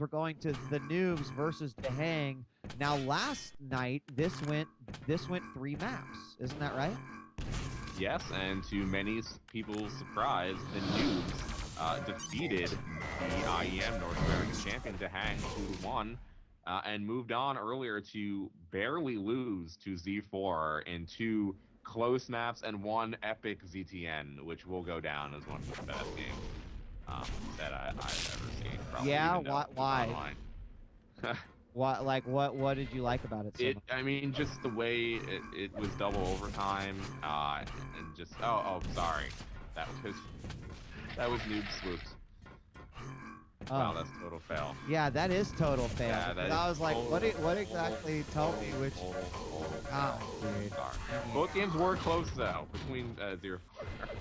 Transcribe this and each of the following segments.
we're going to the Noobs versus DaHanG. Now, last night this went 3 maps. Isn't that right? Yes, and to many people's surprise, the Noobs defeated the IEM North American champion DaHanG 2-1 and moved on earlier to barely lose to Z4 in 2 close maps and 1 epic ZTN, which will go down as one of the best games that I've ever seen. Probably, yeah, why? What did you like about it so much? I mean, just the way it was double overtime, and just sorry, that was Noob Swoops. Oh. Wow, that's total fail. Yeah, that is total fail. Yeah, I was like, what exactly? Tell me which. Oh, dude. Sorry. Both games were close though, between 0-4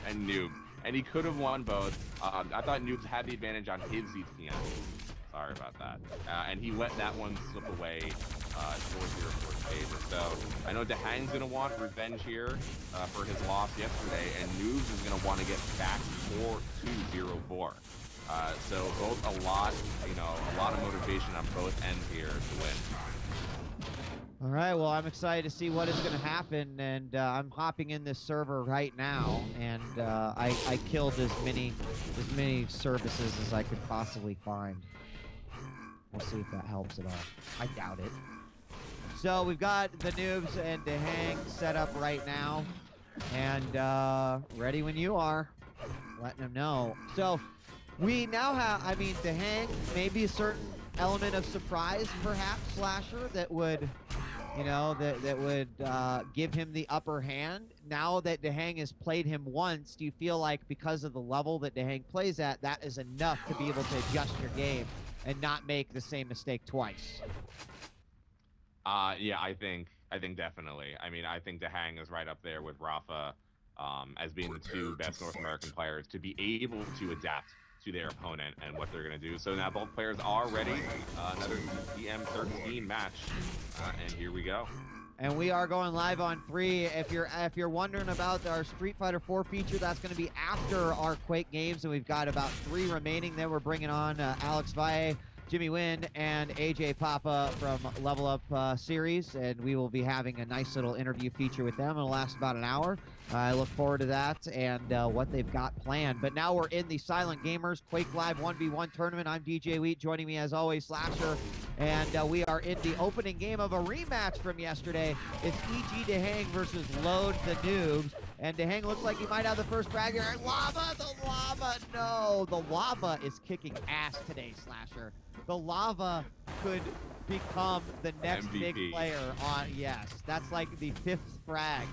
and Noob, and he could have won both. I thought Noobs had the advantage on his ZTN. Sorry about that. And he let that one slip away towards 0-4's favor. So I know DaHanG's going to want revenge here for his loss yesterday, and Noobs is going to want to get back to 0-4. So both a lot of motivation on both ends here to win. All right, well, I'm excited to see what is going to happen, and I'm hopping in this server right now, and I killed as many services as I could possibly find. We'll see if that helps at all. I doubt it. So we've got the Noobs and DaHanG set up right now, and ready when you are. Letting them know. So we now have, I mean, DaHanG, maybe a certain element of surprise, perhaps, Slasher, that would, that would give him the upper hand. Now that DaHanG has played him once, do you feel like because of the level that DaHanG plays at, that is enough to be able to adjust your game and not make the same mistake twice? Yeah, I think definitely. I mean, I think DaHanG is right up there with Rafa as being the 2 best North American players to be able to adapt to their opponent and what they're going to do. So now both players are ready. Another EM13 match, and here we go. And we are going live on 3. If you're wondering about our Street Fighter 4 feature, that's going to be after our Quake games, and we've got about 3 remaining. Then we're bringing on Alex Valle, Jimmy Wynn, and AJ Papa from Level Up series, and we will be having a nice little interview feature with them. It'll last about an hour. I look forward to that and what they've got planned. But now we're in the Silent Gamers QuakeLive 1v1 tournament. I'm djWHEAT, joining me as always, Slasher. And we are in the opening game of a rematch from yesterday. It's EG DaHanG versus Load the Noobs. And DaHanG looks like he might have the first frag here. Lava, the lava, no. The lava is kicking ass today, Slasher. The lava could become the next MVP. big player on, yes. That's like the 5th frag.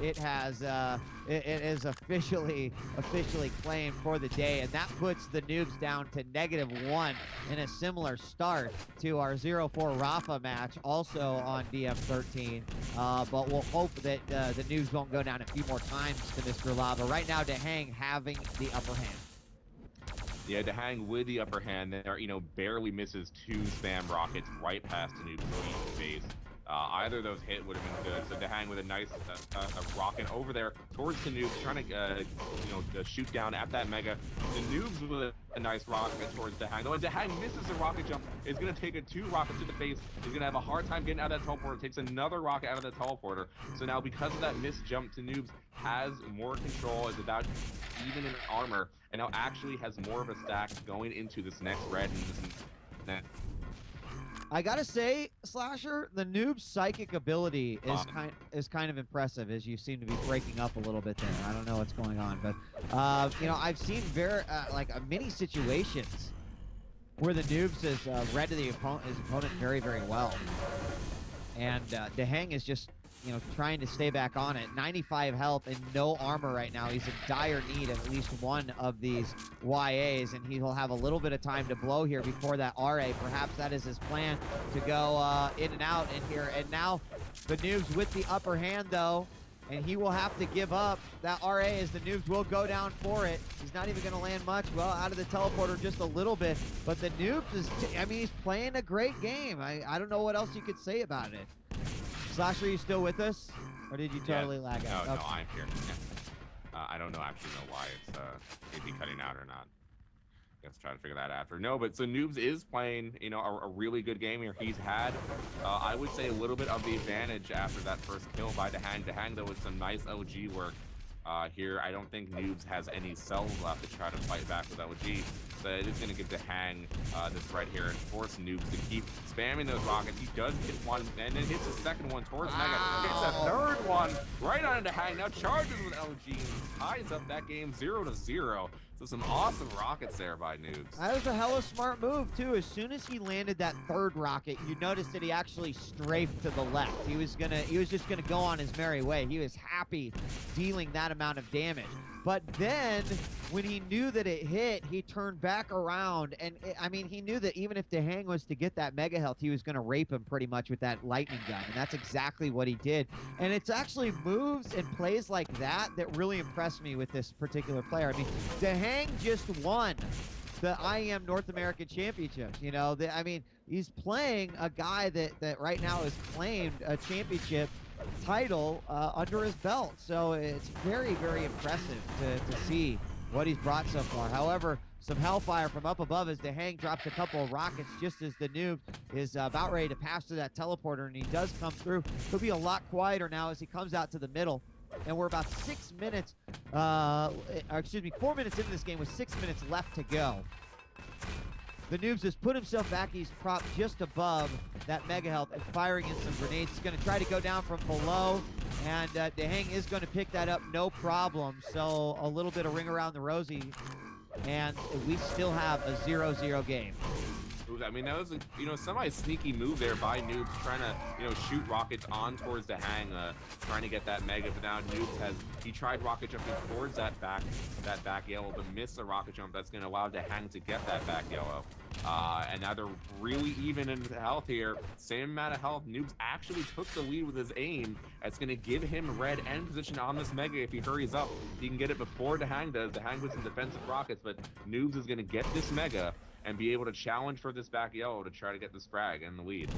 It has, it is officially claimed for the day, and that puts the Noobs down to -1 in a similar start to our 0-4 Rafa match, also on DM13. But we'll hope that the Noobs won't go down a few more times to Mr. Lava. Right now, DaHanG having the upper hand. Yeah, DaHanG with the upper hand there, barely misses 2 spam rockets right past the Noob's face. Either of those hit would have been good. So DaHanG with a nice rocket over there towards the Noobs, trying to shoot down at that Mega. The Noobs with a nice rocket towards DaHanG. Though when DaHanG misses a rocket jump, it's going to take 2 rockets to the face. He's going to have a hard time getting out of that teleporter. Takes another rocket out of the teleporter. So now because of that missed jump to Noobs, has more control, is about even in armor, and now actually has more of a stack going into this next red and this next. I gotta say, Slasher, the Noob's psychic ability is kind of impressive, as you seem to be breaking up a little bit there. I don't know what's going on, but I've seen many situations where the Noobs has read to his opponent very, very well, and DaHanG is just trying to stay back on it. 95 health and no armor right now. He's in dire need of at least one of these YAs, and he will have a little bit of time to blow here before that RA. Perhaps that is his plan, to go in and out in here. And now the Noobs with the upper hand, though, and he will have to give up that RA as the Noobs will go down for it. He's not even going to land much. Well, out of the teleporter just a little bit, but the Noobs he's playing a great game. I don't know what else you could say about it. Slasher, are you still with us? Or did you totally lag out? No, I'm here. I don't actually know why it's be cutting out or not. Guess trying to figure that after. No, but so Noobs is playing, you know, a really good game here. He's had, I would say, a little bit of the advantage after that first kill by DaHanG. DaHanG, though, with some nice LG work here. I don't think Noobs has any cells left to try to fight back with LG. So it is going to give DaHanG this right here and force Noobs to keep spamming those rockets. He does hit one, and then hits a second one towards Mega. Hits a third one right on DaHanG. Now charges with LG and ties up that game 0-0. So some awesome rockets there by Noobs. That was a hella smart move, too. As soon as he landed that third rocket, you noticed that he actually strafed to the left. He was just gonna go on his merry way. He was happy dealing that amount of damage. But then, when he knew that it hit, he turned back around. And, I mean, he knew that even if DaHanG was to get that mega health, he was going to rape him pretty much with that lightning gun. And that's exactly what he did. And it's actually moves and plays like that that really impressed me with this particular player. I mean, DaHanG just won the IEM North American Championships. You know, I mean, he's playing a guy that right now has claimed a championship title under his belt. So it's very, very impressive to see what he's brought so far. However, some hellfire from up above as DaHanG drops a couple of rockets just as the noob is about ready to pass through that teleporter, and he does come through. He'll be a lot quieter now as he comes out to the middle. And we're about 6 minutes, 4 minutes into this game with 6 minutes left to go. The Noobs has put himself back. He's propped just above that mega health and firing in some grenades. He's going to try to go down from below, and DaHanG is going to pick that up no problem. So a little bit of ring around the rosy, and we still have a 0-0 game. I mean, that was a semi-sneaky move there by Noobs, trying to shoot rockets on towards DaHanG, trying to get that mega. But now Noobs he tried rocket jumping towards that back yellow, but missed the rocket jump. That's going to allow DaHanG to get that back yellow. And now they're really even in health here. Same amount of health. Noobs actually took the lead with his aim. That's going to give him red and position on this mega. If he hurries up, he can get it before DaHanG does. DaHanG with some defensive rockets, but Noobs is going to get this mega and be able to challenge for this back yellow to try to get this frag in the lead.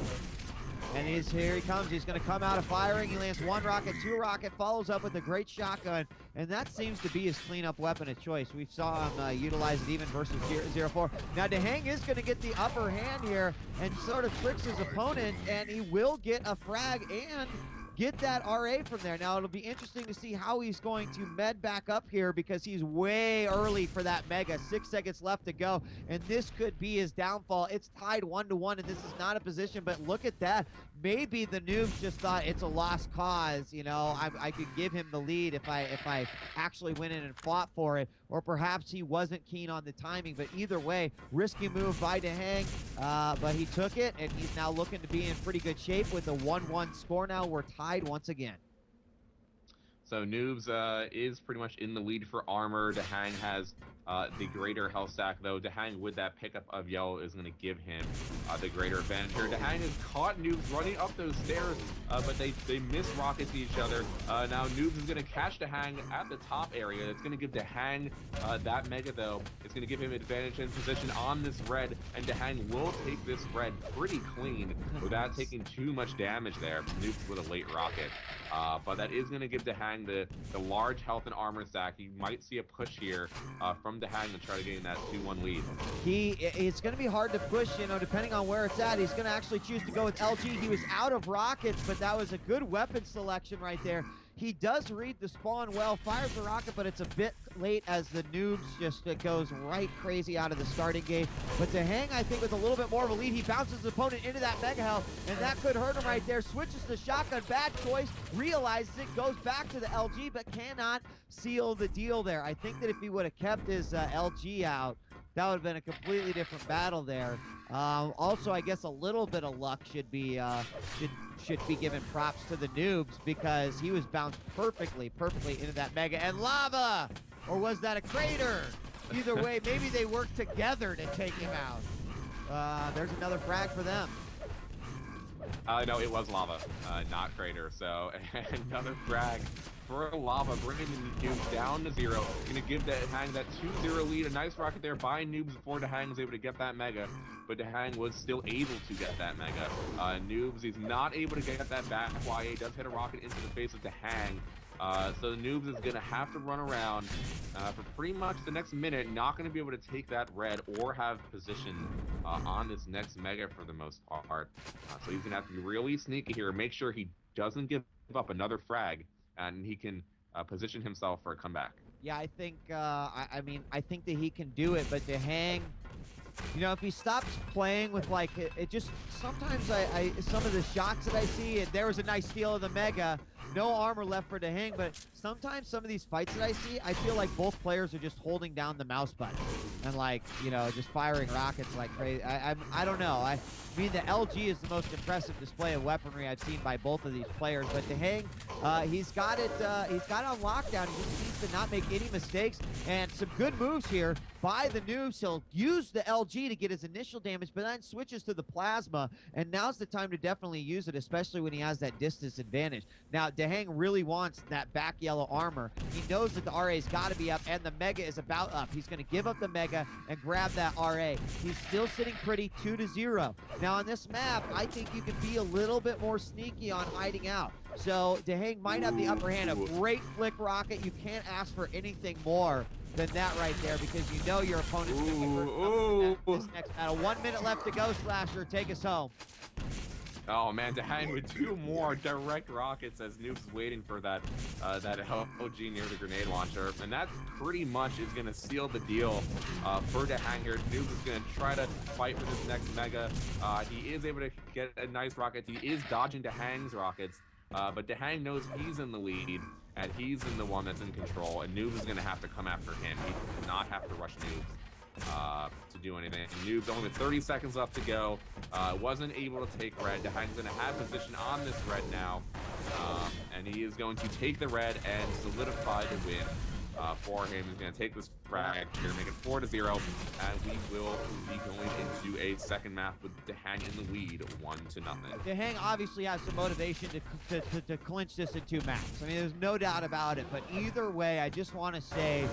And here he comes. He's going to come out of firing. He lands one rocket, two rocket, follows up with a great shotgun, and that seems to be his cleanup weapon of choice. We saw him utilize it even versus 0-4. Now DaHanG is going to get the upper hand here and sort of tricks his opponent, and he will get a frag and get that RA from there. Now, it'll be interesting to see how he's going to med back up here because he's way early for that mega. 6 seconds left to go, and this could be his downfall. It's tied 1-1, and this is not a position, but look at that. Maybe the Noobs just thought it's a lost cause. You know, I could give him the lead if I actually went in and fought for it, or perhaps he wasn't keen on the timing. But either way, risky move by DaHanG, but he took it, and he's now looking to be in pretty good shape with a 1-1 score now. We're tied once again. So Noobs is pretty much in the lead for armor. DaHanG has the greater health stack, though. DaHanG with that pickup of yellow is going to give him the greater advantage here. DaHanG has caught Noobs running up those stairs, but they miss rockets each other. Now Noobs is going to catch DaHanG at the top area. It's going to give DaHanG that mega, though. It's going to give him advantage in position on this red, and DaHanG will take this red pretty clean without taking too much damage there. Noobs with a late rocket. But that is going to give DaHanG the large health and armor stack. You might see a push here from DaHanG to try to gain that 2-1 lead. It's going to be hard to push, depending on where it's at. He's going to actually choose to go with LG. He was out of rockets, but that was a good weapon selection right there. He does read the spawn well, fires the rocket, but it's a bit late as the Noobs just goes right crazy out of the starting gate. But DaHanG, I think, with a little bit more of a lead, he bounces his opponent into that mega health, and that could hurt him right there. Switches to shotgun, bad choice, realizes it, goes back to the LG, but cannot seal the deal there. I think that if he would have kept his LG out, that would have been a completely different battle there. Also, I guess a little bit of luck should be given props to the Noobs because he was bounced perfectly into that mega. And lava! Or was that a crater? Either way, maybe they worked together to take him out. There's another frag for them. No, it was lava, not crater. So another frag for lava, bringing the Noobs down to 0. Going to give DaHanG that 2-0 lead. A nice rocket there by Noobs before DaHanG was able to get that mega, but DaHanG was still able to get that mega. Noobs is not able to get that back. YA does hit a rocket into the face of DaHanG, So the Noobs is going to have to run around for pretty much the next minute, not going to be able to take that red or have position on this next Mega for the most part. So he's going to have to be really sneaky here, make sure he doesn't give up another frag, and he can position himself for a comeback. Yeah, I think, I mean, I think that he can do it, but DaHanG, you know, if he stops playing with, like, it just, sometimes some of the shots that I see, and there was a nice steal of the Mega, no armor left for DaHanG, but sometimes some of these fights that I see, I feel like both players are just holding down the mouse button and, like, you know, just firing rockets like crazy. I don't know. I mean, the LG is the most impressive display of weaponry I've seen by both of these players, but DaHanG, he's got it on lockdown. He just needs to not make any mistakes, and some good moves here by the Noobs. He'll use the LG to get his initial damage, but then switches to the Plasma, and now's the time to definitely use it, especially when he has that distance advantage. Now, DaHanG really wants that back yellow armor. He knows that the RA's got to be up, and the Mega is about up. He's going to give up the Mega and grab that RA. He's still sitting pretty 2-0. Now, on this map, I think you can be a little bit more sneaky on hiding out. So DaHanG might have the upper hand. A great flick rocket. You can't ask for anything more than that right there, because you know your opponent's going to get this next battle. 1 minute left to go, Slasher. Take us home. Oh man, DaHanG with 2 more direct rockets as Noobs is waiting for that that OG near the grenade launcher, and that pretty much is going to seal the deal for DaHanG here. Noobs is going to try to fight for this next Mega. He is able to get a nice rocket. He is dodging DaHanG's rockets, but DaHanG knows he's in the lead, and he's in the one that's in control, and Noobs is going to have to come after him. He does not have to rush Noobs to do anything. Noobs only with 30 seconds left to go. Wasn't able to take red. DaHanG's going to have position on this red now, and he is going to take the red and solidify the win for him. He's going to take this frag here, make it 4-0, and we will be going into a second map with DaHanG in the lead, 1-0. DaHanG obviously has some motivation to clinch this in 2 maps. I mean, there's no doubt about it, but either way, I just want to say,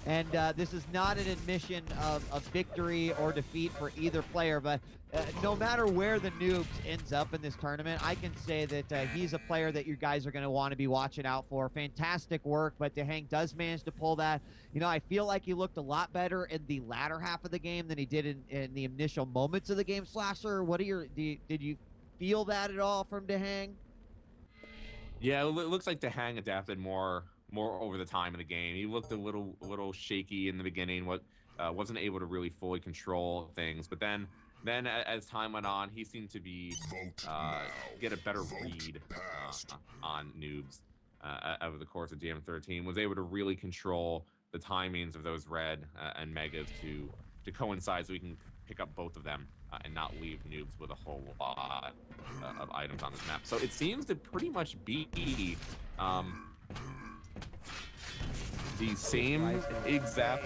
and this is not an admission of victory or defeat for either player, but no matter where the Noobs ends up in this tournament, I can say that he's a player that you guys are going to want to be watching out for. Fantastic work, but DaHanG does manage to pull that. You know, I feel like he looked a lot better in the latter half of the game than he did in the initial moments of the game. Slasher, what are your, did you feel that at all from DaHanG? Yeah, it looks like DaHanG adapted more over the time in the game. He looked a little shaky in the beginning, wasn't able to really fully control things, but then as time went on, he seemed to be get a better read on Noobs over the course of DM13. Was able to really control the timings of those red and Megas to coincide, so we can pick up both of them and not leave Noobs with a whole lot of items on this map. So it seems to pretty much be the same exact.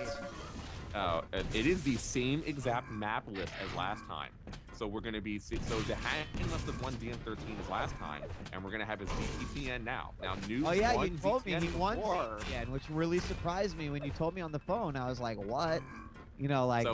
It is the same exact map list as last time. So we're going to be, so DaHanG must have won DM13 as last time, and we're going to have his ZTN now. Now, Noobs won you told ZTN me he won before. ZTN, which really surprised me when you told me on the phone. I was like, what? You know, like...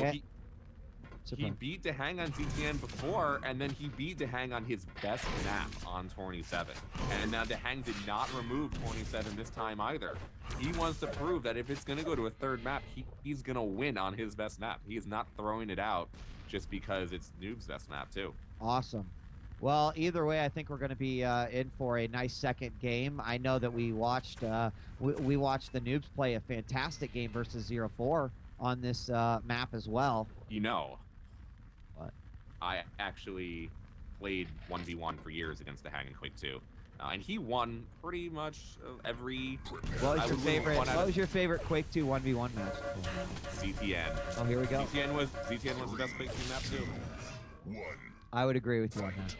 So he beat DaHanG on ZTN before, and then he beat DaHanG on his best map on 27. And now DaHanG did not remove 27 this time either. He wants to prove that if it's going to go to a third map, he's going to win on his best map. He is not throwing it out just because it's Noob's best map too. Awesome. Well, either way, I think we're going to be in for a nice second game. I know that we watched we watched the Noobs play a fantastic game versus 0-4 on this map as well. You know, what? I actually played 1v1 for years against DaHanG in Quake 2. And he won pretty much every... What was your favorite Quake 2 1v1 match? ZTN. Oh, here we go. ZTN was the best Quake 2 map too. I would agree with you on that.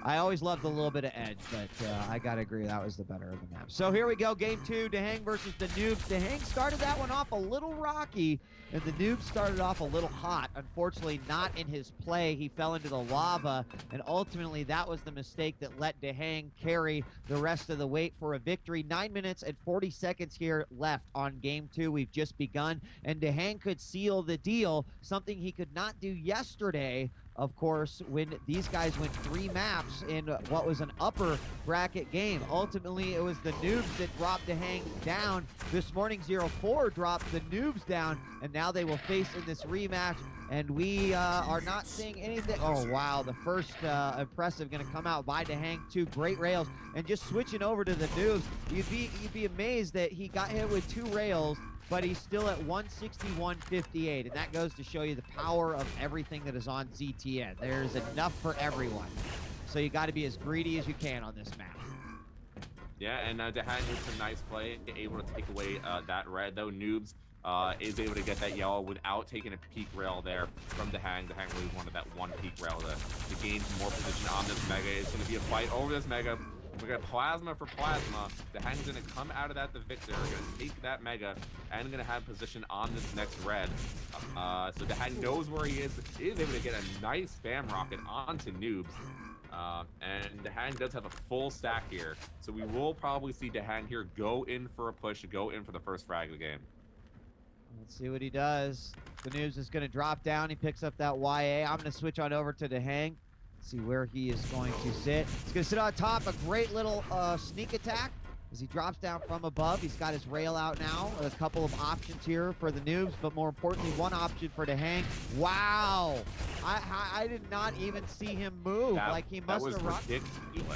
I always loved a little bit of edge, but I gotta agree that was the better of the map. So here we go, game 2, DaHanG versus the Noobs. DaHanG started that one off a little rocky, and the Noobs started off a little hot. Unfortunately, not in his play. He fell into the lava, and ultimately that was the mistake that let DaHanG carry the rest of the weight for a victory. 9 minutes and 40 seconds here left on game 2. We've just begun, and DaHanG could seal the deal, something he could not do yesterday of course, when these guys went 3 maps in what was an upper bracket game. Ultimately, it was the Noobs that dropped DaHanG down. This morning, 0-4 dropped the Noobs down, and now they will face in this rematch. And we are not seeing anything. Oh, wow. The first impressive going to come out by DaHanG. 2 great rails. And just switching over to the Noobs, you'd be amazed that he got hit with 2 rails, but he's still at 161.58. And that goes to show you the power of everything that is on ZTN. There's enough for everyone. So you got to be as greedy as you can on this map. Yeah, and DaHanG with some nice play, able to take away that red, though. Noobs is able to get that yellow without taking a peak rail there from DaHanG. DaHanG really wanted that 1 peak rail to gain some more position on this Mega. It's going to be a fight over this Mega. We got Plasma for Plasma. DaHanG's going to come out of that the victor. Going to take that Mega and going to have position on this next red. So DaHanG knows where he is able to get a nice spam rocket onto Noobs. And DaHanG does have a full stack here. So we will probably see DaHanG here go in for a push, go in for the first frag of the game. Let's see what he does. The Noobs is going to drop down. He picks up that YA. I'm going to switch on over to DaHanG. See where he is going to sit. He's going to sit on top. A great little sneak attack as he drops down from above. He's got his rail out now. A couple of options here for the Noobs, but more importantly, one option for DaHanG. Wow. I did not even see him move. Like he must have rocket.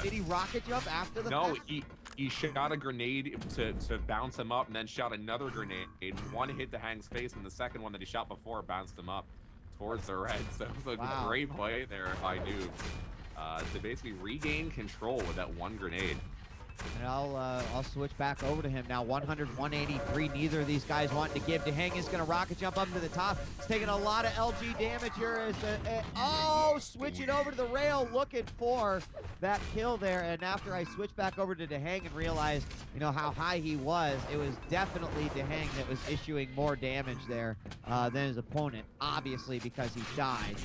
Did he rocket jump after the No, fact? he shot a grenade to bounce him up and then shot another grenade. One hit DaHanG's face and the second one that he shot before bounced him up towards the red. So it was a great play there by Noobs to basically regain control with that 1 grenade. And I'll switch back over to him now. 100, 183. Neither of these guys want to give. DaHanG is going to rocket jump up to the top. He's taking a lot of LG damage here. Switch it over to the rail, looking for that kill there. And after I switched back over to DaHanG and realized, you know, how high he was, it was definitely DaHanG that was issuing more damage there than his opponent, obviously because he died.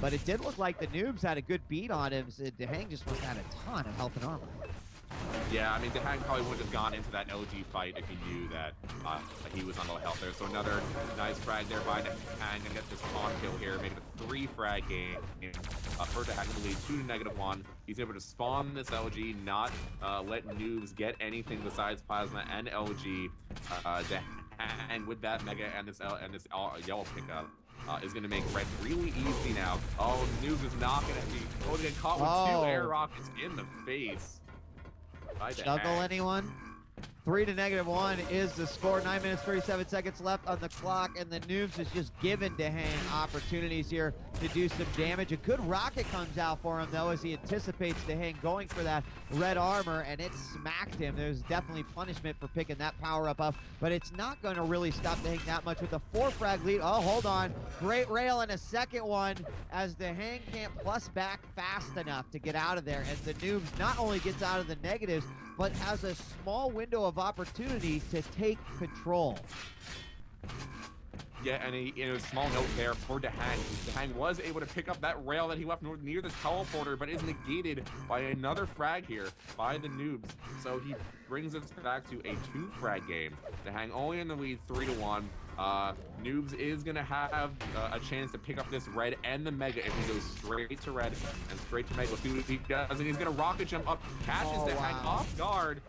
But it did look like the Noobs had a good beat on him. So DaHanG just must have had a ton of health and armor. Yeah, I mean, DaHanG probably wouldn't have gone into that LG fight if he knew that he was on low health there. So another nice frag there by DaHanG and get this spawn kill here, making a 3 frag game for DaHanG to lead 2-1. He's able to spawn this LG, not let Noobs get anything besides Plasma and LG. DaHanG with that Mega and this yellow pickup. Is going to make red really easy now. Oh, Noobs is not going to be able to get caught with 2 air rockets in the face. Juggle anyone? 3-1 is the score. 9 minutes, 37 seconds left on the clock, and the Noobs is just giving DaHanG opportunities here to do some damage. A good rocket comes out for him, though, as he anticipates DaHanG going for that red armor, and it smacked him. There's definitely punishment for picking that power-up up, but it's not going to really stop DaHanG that much with a 4-frag lead. Oh, hold on. Great rail and a second one as DaHanG can't plus back fast enough to get out of there, and the Noobs not only gets out of the negatives, but has a small window of opportunity to take control. Yeah, and a small note there for DaHanG. DaHanG was able to pick up that rail that he left near the teleporter, but is negated by another frag here by the Noobs. So he brings us back to a 2-frag game. DaHanG only in the lead 3-1. Noobs is going to have a chance to pick up this red and the Mega if he goes straight to red and straight to Mega. Let's see what he does, and he's going to rocket jump up, catches DaHanG off guard.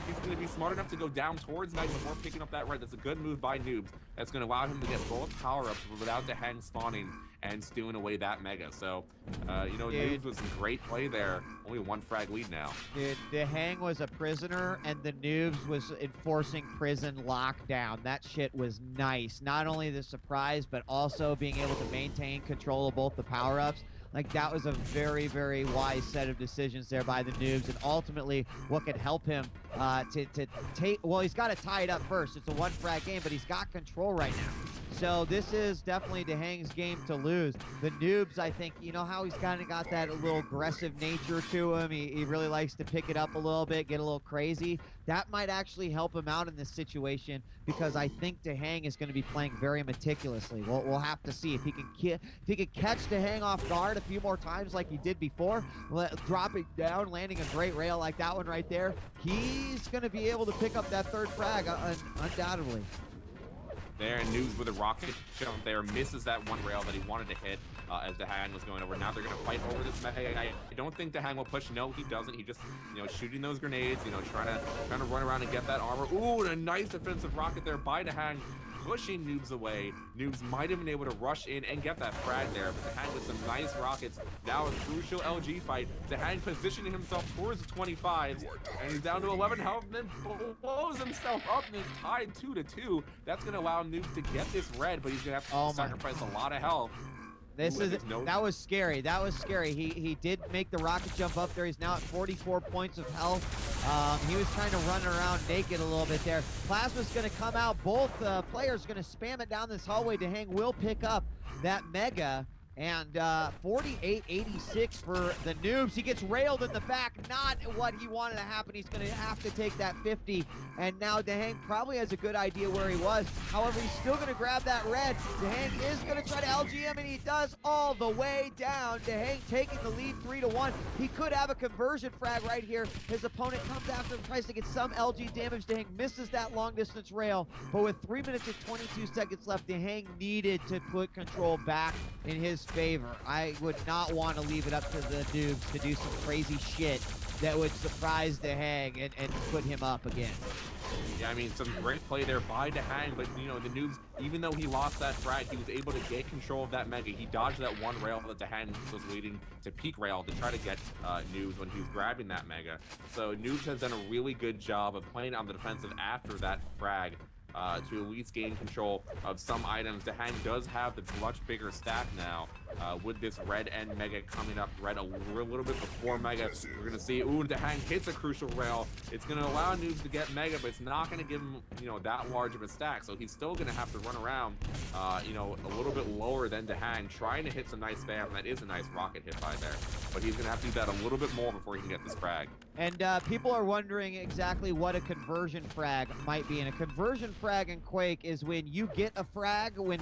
He's going to be smart enough to go down towards Mega before picking up that red. That's a good move by Noobs. That's going to allow him to get both power-ups without DaHanG spawning and stewing away that Mega. So, you know, Noobs was some great play there. Only 1 frag lead now. Dude, DaHanG was a prisoner, and the Noobs was enforcing prison lockdown. That shit was nice. Not only the surprise, but also being able to maintain control of both the power-ups. Like, that was a very, very wise set of decisions there by the Noobs, and ultimately what could help him to take, well, he's got to tie it up first. It's a 1-frag game, but he's got control right now. So this is definitely DaHanG's game to lose. The Noobs, I think, you know how he's kind of got that little aggressive nature to him. He really likes to pick it up a little bit, get a little crazy. That might actually help him out in this situation because I think DaHanG is going to be playing very meticulously. We'll have to see if he can catch DaHanG off guard a few more times like he did before, dropping down, landing a great rail like that one right there. He's going to be able to pick up that 3rd frag undoubtedly. there, and Noobs with a rocket jump there misses that one rail that he wanted to hit as DaHanG was going over. Now they're going to fight over this mega. I don't think DaHanG will push. No, he doesn't. He just, you know, shooting those grenades, you know, trying to run around and get that armor. Ooh, and a nice defensive rocket there by DaHanG, pushing Noobs away. Noobs might have been able to rush in and get that frag there, but DaHanG with some nice rockets. Now a crucial LG fight. DaHanG positioning himself towards the 25s, and he's down to 11 health, and then blows himself up and is tied 2-2. That's going to allow Noobs to get this red, but he's going to have to sacrifice a lot of health. That was scary. That was scary. He did make the rocket jump up there. He's now at 44 points of health. He was trying to run around naked a little bit there. Plasma's going to come out. Both players going to spam it down this hallway. DaHanG will pick up that mega. And 48-86 for the Noobs. He gets railed in the back. Not what he wanted to happen. He's going to have to take that 50. And now DaHanG probably has a good idea where he was. However, he's still going to grab that red. DaHanG is going to try to LG him, and he does all the way down. DaHanG taking the lead 3-1. He could have a conversion frag right here. His opponent comes after him, tries to get some LG damage. DaHanG misses that long distance rail. But with 3 minutes and 22 seconds left, DaHanG needed to put control back in his favor. I would not want to leave it up to the Noobs to do some crazy shit that would surprise DaHanG and put him up again. Yeah, I mean, some great play there by DaHanG, but, you know, the Noobs, even though he lost that frag, he was able to get control of that mega. He dodged that one rail that DaHanG was waiting to peak rail to try to get Noobs when he was grabbing that mega. So Noobs has done a really good job of playing on the defensive after that frag. To at least gain control of some items. DaHanG does have the much bigger stack now with this red and mega coming up. Red a little bit before mega. We're going to see, ooh, DaHanG hits a crucial rail. It's going to allow Noobs to get mega, but it's not going to give him, you know, that large of a stack. So he's still going to have to run around, you know, a little bit lower than DaHanG, trying to hit some nice spam. That is a nice rocket hit by there. But he's going to have to do that a little bit more before he can get this frag. And people are wondering exactly what a conversion frag might be. And a conversion frag in Quake is when you get a frag when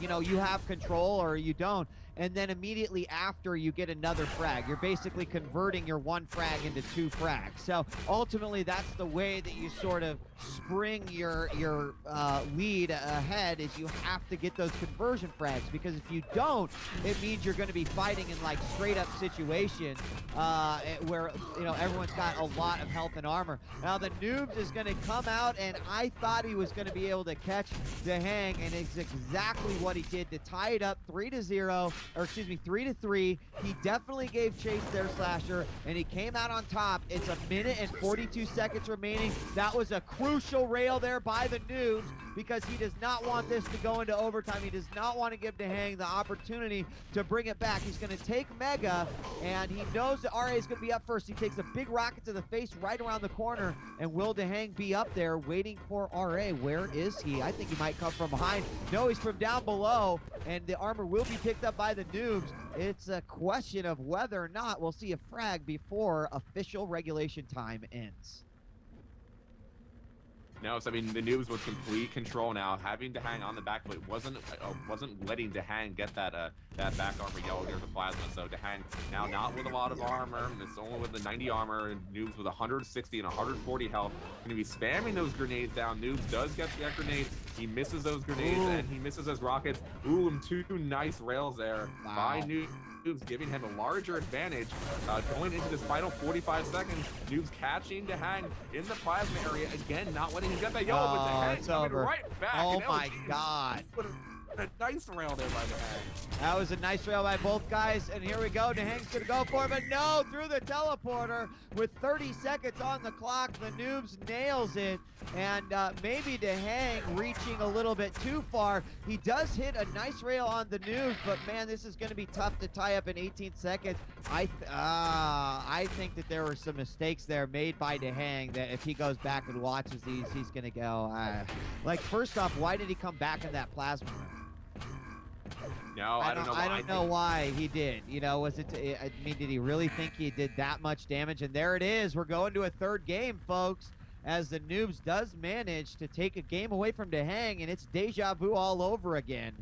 you know you have control or you don't, and then immediately after you get another frag. You're basically converting your one frag into two frags. So ultimately that's the way that you sort of spring your lead ahead, is you have to get those conversion frags, because if you don't, it means you're going to be fighting in like straight up situations where, you know, everyone's got a lot of health and armor. Now the Noobs is going to come out, and I thought he was going to be able to catch DaHanG, and it's exactly what he did to tie it up 3-0, or excuse me, 3-3. He definitely gave chase there, Slasher, and he came out on top. It's a minute and 42 seconds remaining. That was a crucial rail there by the Noobs, because he does not want this to go into overtime. He does not want to give DaHanG the opportunity to bring it back. He's going to take mega, and he knows that RA is going to be up first. He takes a big rocket to the face right around the corner, and will DaHanG be up there waiting for RA? Where is he? I think he might come from behind. No, he's from down below, and the armor will be picked up by the Noobs. It's a question of whether or not we'll see a frag before official regulation time ends. No, so I mean, the Noobs with complete control now, having DaHanG on the back foot, wasn't letting DaHanG get that that back armor yellow near the plasma. So DaHanG now not with a lot of armor, it's only with the 90 armor, and Noobs with 160 and 140 health. Going to be spamming those grenades down. Noobs does get that grenade. He misses those grenades, and he misses his rockets. Ooh, and two nice rails there by Noobs, giving him a larger advantage going into this final 45 seconds. Noobs catching DaHanG in the plasma area again, not letting him get that yellow, but DaHanG coming right back. Oh my God. A nice rail there by DaHanG. That was a nice rail by both guys, and here we go. DaHanG's gonna go for it, but no, through the teleporter with 30 seconds on the clock. The Noobs nails it, and maybe DaHanG reaching a little bit too far. He does hit a nice rail on the Noobs, but man, this is gonna be tough to tie up in 18 seconds. I think that there were some mistakes there made by DaHanG that if he goes back and watches these, he's gonna go, like, first off, why did he come back in that plasma room? No, I don't know. I don't know why he did. You know, was it? I mean, did he really think he did that much damage? And there it is. We're going to a third game, folks, as the Noobs does manage to take a game away from DaHanG, and it's deja vu all over again.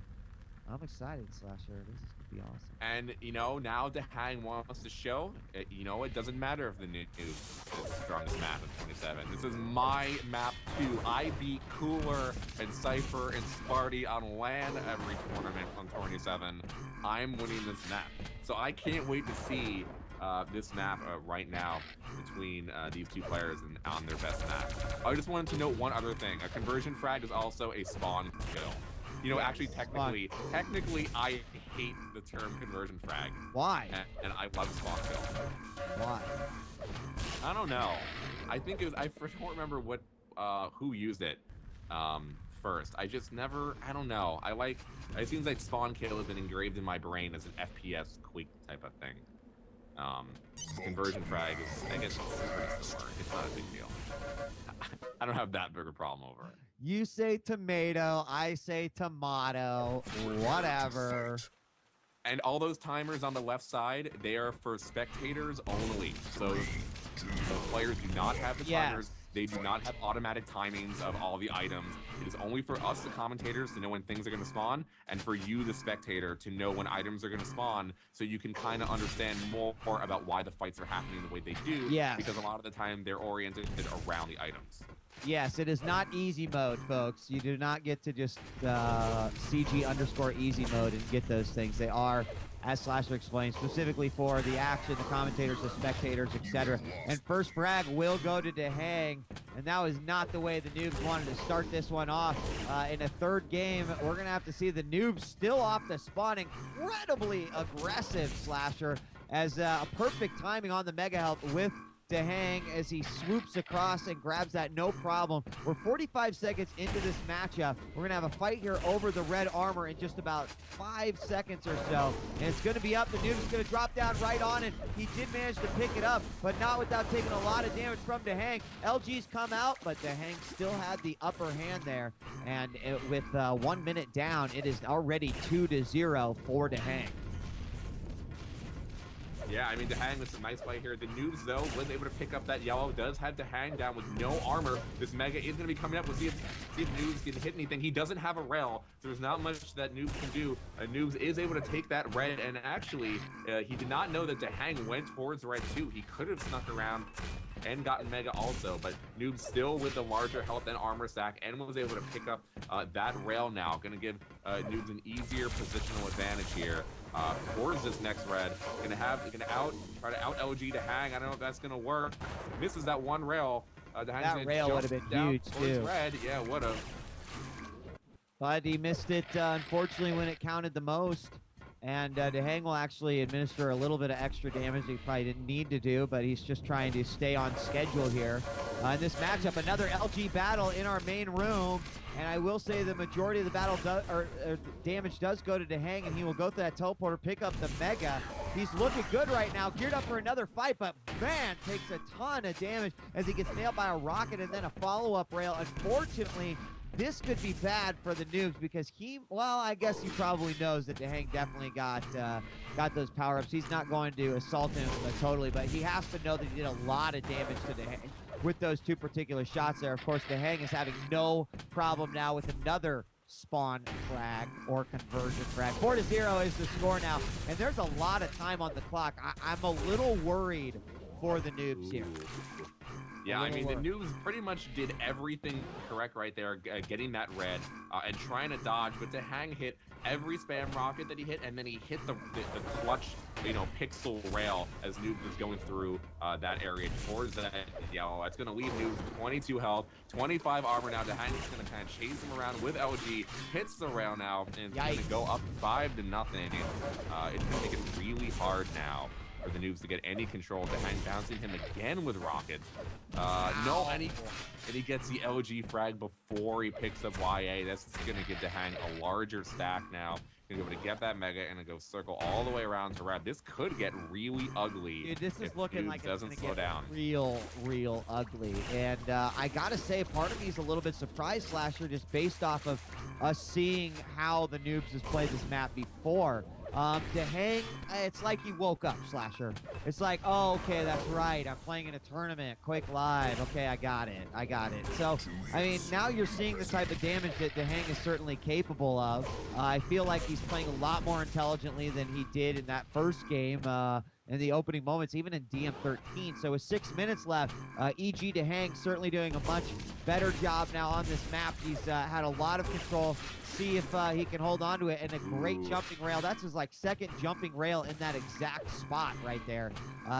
I'm excited, Slasher. This is be awesome. And, you know, now DaHanG wants to show, you know, it doesn't matter if the noob is the strongest map of 27. This is my map too. I beat Cooler and Cypher and Sparty on LAN every tournament on 27. I'm winning this map. So I can't wait to see this map right now between these two players and on their best map. I just wanted to note one other thing. A conversion frag is also a spawn kill. You know, actually, technically, I hate the term conversion frag. Why? And I love spawn kill. Why? I don't know. I think it was, I don't remember what, who used it first. I just never, I don't know. It seems like spawn kill has been engraved in my brain as an FPS Quake type of thing. Conversion frag is, I guess, it's pretty similar. It's not a big deal. I don't have that big a problem over it. You say tomato, I say tomato, whatever. And all those timers on the left side, they are for spectators only. So the players do not have the timers. They do not have automatic timings of all the items. It is only for us, the commentators, to know when things are going to spawn, and for you, the spectator, to know when items are going to spawn, so you can kind of understand more about why the fights are happening the way they do. Yes. Because a lot of the time, they're oriented around the items. Yes, it is not easy mode, folks. You do not get to just CG_easy mode and get those things. They are, as Slasher explained, specifically for the action, the commentators, the spectators, etc. And first frag will go to DaHanG, and that was not the way the noobs wanted to start this one off. In a third game, we're going to have to see the noobs still off the spawn. Incredibly aggressive Slasher, as a perfect timing on the Mega Health with DaHanG as he swoops across and grabs that no problem. We're 45 seconds into this matchup. We're going to have a fight here over the red armor in just about 5 seconds or so. And it's going to be up. The noob's going to drop down right on it. He did manage to pick it up, but not without taking a lot of damage from DaHanG. LG's come out, but DaHanG still had the upper hand there. And with 1 minute down, it is already 2-0 for DaHanG. Yeah, I mean, DaHanG with some nice fight here. The noobs, though, was able to pick up that yellow. Does have DaHanG down with no armor. This Mega is going to be coming up. We'll see if noobs can hit anything. He doesn't have a rail, so there's not much that noobs can do. Noobs is able to take that red, and actually, he did not know that DaHanG went towards red, too. He could have snuck around and gotten Mega also, but Noob still with the larger health and armor stack and was able to pick up that rail now. Gonna give Noobs an easier positional advantage here towards this next red. Gonna try to out LG DaHanG. I don't know if that's gonna work. Misses that one rail. That rail would have been huge too. Red. Yeah, would have. But he missed it, unfortunately, when it counted the most. And DaHanG will actually administer a little bit of extra damage he probably didn't need to do, but he's just trying to stay on schedule here. In this matchup, another LG battle in our main room. And I will say the majority of the battle damage does go to DaHanG, and he will go through that teleporter, pick up the Mega. He's looking good right now, geared up for another fight, but man, takes a ton of damage as he gets nailed by a rocket and then a follow-up rail. Unfortunately, this could be bad for the noobs because I guess he probably knows that DaHanG definitely got those power-ups. He's not going to assault him totally, but he has to know that he did a lot of damage to DaHanG with those two particular shots there. Of course, DaHanG is having no problem now with another spawn frag or conversion frag. 4-0 is the score now, and there's a lot of time on the clock. I'm a little worried for the noobs here. Yeah, I mean, the noobs pretty much did everything correct right there, getting that red and trying to dodge, but DaHanG hit every spam rocket that he hit, and then he hit the clutch, pixel rail as Noobs was going through that area towards that yellow. That's going to leave Noobs with 22 health, 25 armor now. DaHanG is going to kind of chase him around with LG, hits the rail now, and it's going to go up 5-0. It's going to make it really hard now for the noobs to get any control. DaHanG bouncing him again with rockets. No, and he gets the LG frag before he picks up YA. That's going to give DaHanG a larger stack now. Going to be able to get that Mega and go circle all the way around to red. This could get really ugly. Dude, this is looking like it's going to get down. real ugly. And I got to say, part of me is a little bit surprised, Slasher, just based off of us seeing how the noobs has played this map before. DaHanG, it's like he woke up, Slasher. It's like, oh, okay, that's right. I'm playing in a tournament, QuakeLive. Okay, I got it. So, I mean, now you're seeing the type of damage that DaHanG is certainly capable of. I feel like he's playing a lot more intelligently than he did in that first game. In the opening moments, even in DM13. So with 6 minutes left, EG DaHanG certainly doing a much better job now on this map. He's had a lot of control. See if he can hold on to it, and a great jumping rail. That's his like second jumping rail in that exact spot right there.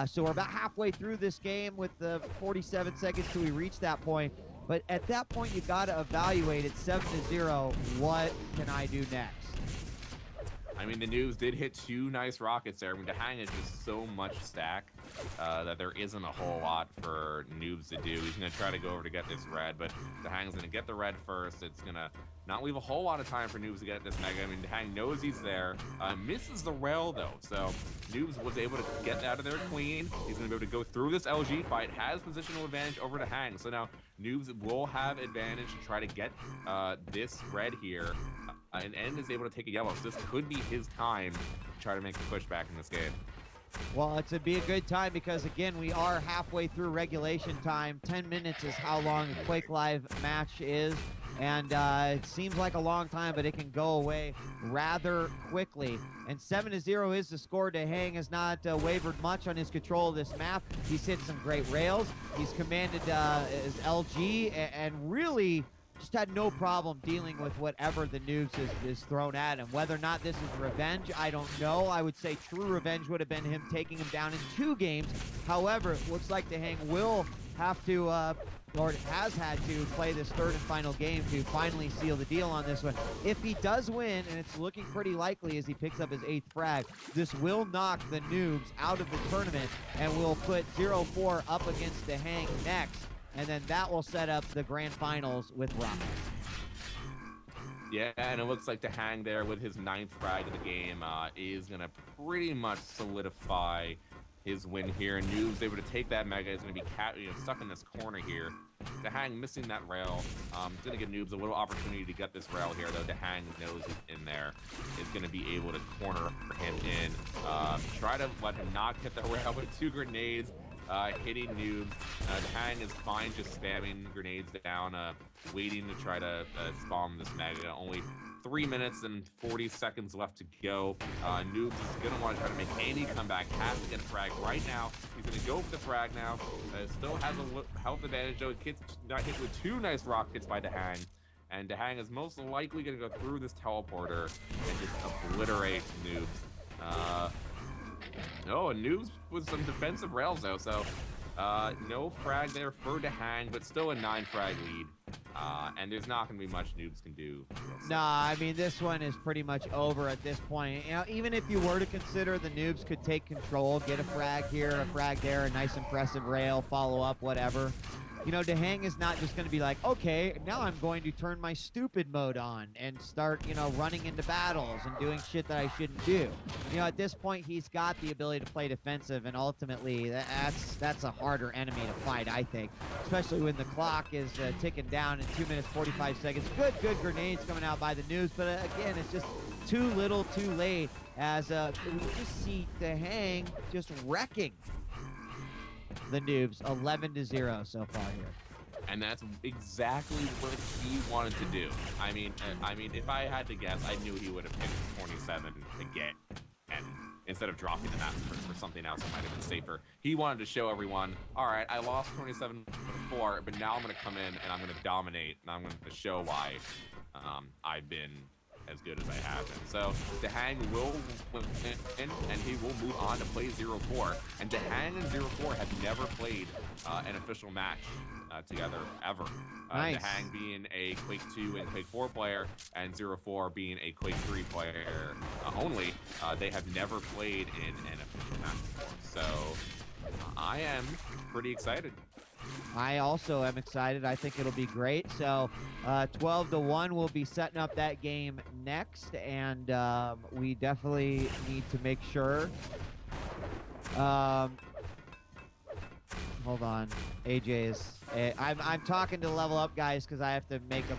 So we're about halfway through this game with the 47 seconds till we reach that point. But at that point, you got to evaluate it 7-0. What can I do next? I mean, the Noobs did hit 2 nice rockets there. I mean, DaHanG is just so much stack that there isn't a whole lot for Noobs to do. He's going to try to go over to get this red, but DaHanG's going to get the red first. It's going to not leave a whole lot of time for Noobs to get this mega. I mean, DaHanG knows he's there. Misses the rail, though, so Noobs was able to get out of there clean. He's going to be able to go through this LG fight, has positional advantage over DaHanG. So now Noobs will have advantage to try to get this red here. And N is able to take a yellow, so this could be his time to try to make the push back in this game. Well, it's be a good time because, again, we are halfway through regulation time. 10 minutes is how long a QuakeLive match is. And it seems like a long time, but it can go away rather quickly. And 7-0 is the score. DaHanG has not wavered much on his control of this map. He's hit some great rails. He's commanded his LG and really just had no problem dealing with whatever the Noobs is thrown at him. Whether or not this is revenge, I don't know. I would say true revenge would have been him taking him down in 2 games. However, it looks like DaHanG will have to, or has had to, play this 3rd and final game to finally seal the deal on this one. If he does win, and it's looking pretty likely as he picks up his 8th frag, this will knock the Noobs out of the tournament and will put 0-4 up against DaHanG next. And then that will set up the grand finals with Rockets. Yeah, and it looks like DaHanG there with his 9th frag of the game is going to pretty much solidify his win here. And Noobs able to take that mega. Is going to be stuck in this corner here. DaHanG missing that rail. It's going to give Noobs a little opportunity to get this rail here, though. DaHanG knows he's in there. Is going to be able to corner him in. Try to let him not hit the rail with 2 grenades. Hitting Noobs. DaHanG is fine just spamming grenades down, waiting to try to spawn this mega. Only 3 minutes and 40 seconds left to go. Noobs is going to want to try to make any comeback. Has to get a frag right now. He's going to go for the frag now. Still has a health advantage, though. He got hit with 2 nice rockets by DaHanG. And DaHanG is most likely going to go through this teleporter and just obliterate Noobs. Oh, and Noobs with some defensive rails, though, so no frag there for DaHanG, but still a 9 frag lead. And there's not going to be much Noobs can do. Nah, I mean, this one is pretty much over at this point. You know, even if you were to consider the Noobs could take control, get a frag here, a frag there, a nice impressive rail, follow up, whatever. You know, DaHanG is not just going to be like, okay, now I'm going to turn my stupid mode on and start, you know, running into battles and doing shit that I shouldn't do. You know, at this point, he's got the ability to play defensive, and ultimately, that's a harder enemy to fight, I think, especially when the clock is ticking down in 2 minutes, 45 seconds. Good grenades coming out by the Noobs, but again, it's just too little, too late, as we just see DaHanG just wrecking the Noobs 11-0 so far here. And that's exactly what he wanted to do. I mean, if I had to guess, I knew he would have picked 27 again, and instead of dropping the map for something else that might have been safer. He wanted to show everyone, all right, I lost 27 before, but now I'm going to come in and I'm going to dominate, and I'm going to show why I've been as good as I have been. So DaHanG will win, and he will move on to play 0-4. And DaHanG and 0-4 have never played an official match together ever. Nice. DaHanG being a Quake 2 and Quake 4 player, and 0-4 being a Quake 3 player only. They have never played in an official match before. So I am pretty excited. I also am excited. I think it'll be great. So 12-1, we'll be setting up that game next, and we definitely need to make sure. Hold on, AJ is. I'm talking to level up guys because I have to make them,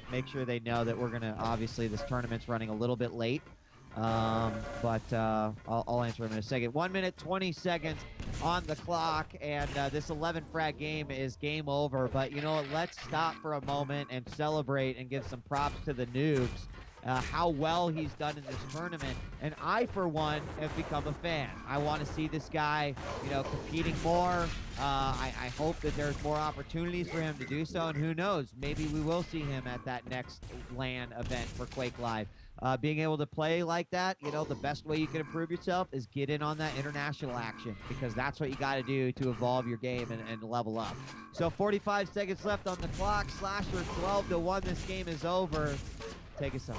make sure they know that we're gonna. Obviously, this tournament's running a little bit late. I'll answer him in a second. 1 minute, 20 seconds on the clock, and this 11 frag game is game over. But you know what? Let's stop for a moment and celebrate and give some props to the noobs. How well he's done in this tournament, and I, for one, have become a fan. I want to see this guy, you know, competing more. I hope that there's more opportunities for him to do so, and who knows, maybe we will see him at that next LAN event for QuakeLive. Being able to play like that, you know, the best way you can improve yourself is get in on that international action, because that's what you got to do to evolve your game and level up. So 45 seconds left on the clock. Slasher 12-1. This game is over. Take us home.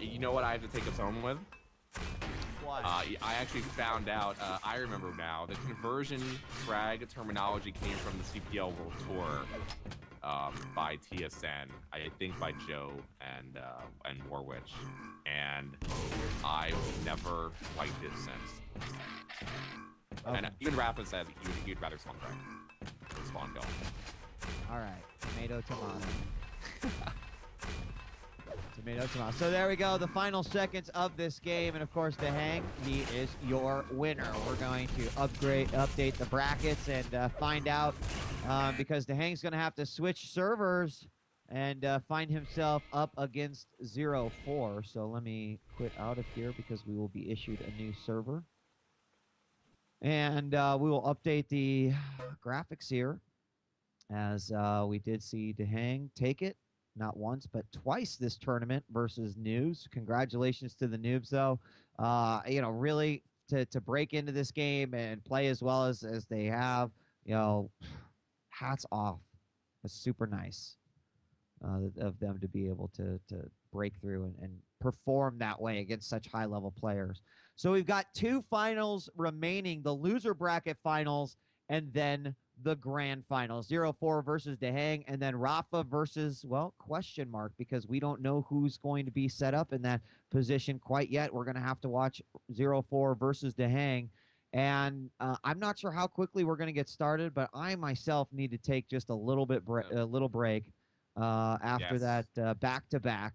You know what I have to take us home with? What? I actually found out, I remember now, the conversion frag terminology came from the CPL World Tour by TSN, I think by Joe and Warwitch, and I've never liked it since. Okay. And even Rappa says he'd rather spawn frag than spawn kill. All right, tomato. Tomato. So there we go, the final seconds of this game, and of course DaHanG, he is your winner. We're going to update the brackets and find out, because DaHanG's going to have to switch servers and find himself up against 0-4. So let me quit out of here because we will be issued a new server. And we will update the graphics here, as we did see DaHanG take it. Not once, but twice this tournament versus Noobs. Congratulations to the Noobs, though. You know, really to break into this game and play as well as they have, you know, hats off. It's super nice of them to be able to break through and perform that way against such high-level players. So we've got 2 finals remaining, the loser bracket finals, and then the grand finals. 0-4 versus DaHanG, and then Rafa versus, well, question mark, because we don't know who's going to be set up in that position quite yet. We're going to have to watch 0-4 versus DaHanG, and I'm not sure how quickly we're going to get started, but I myself need to take just a little break after that back-to-back.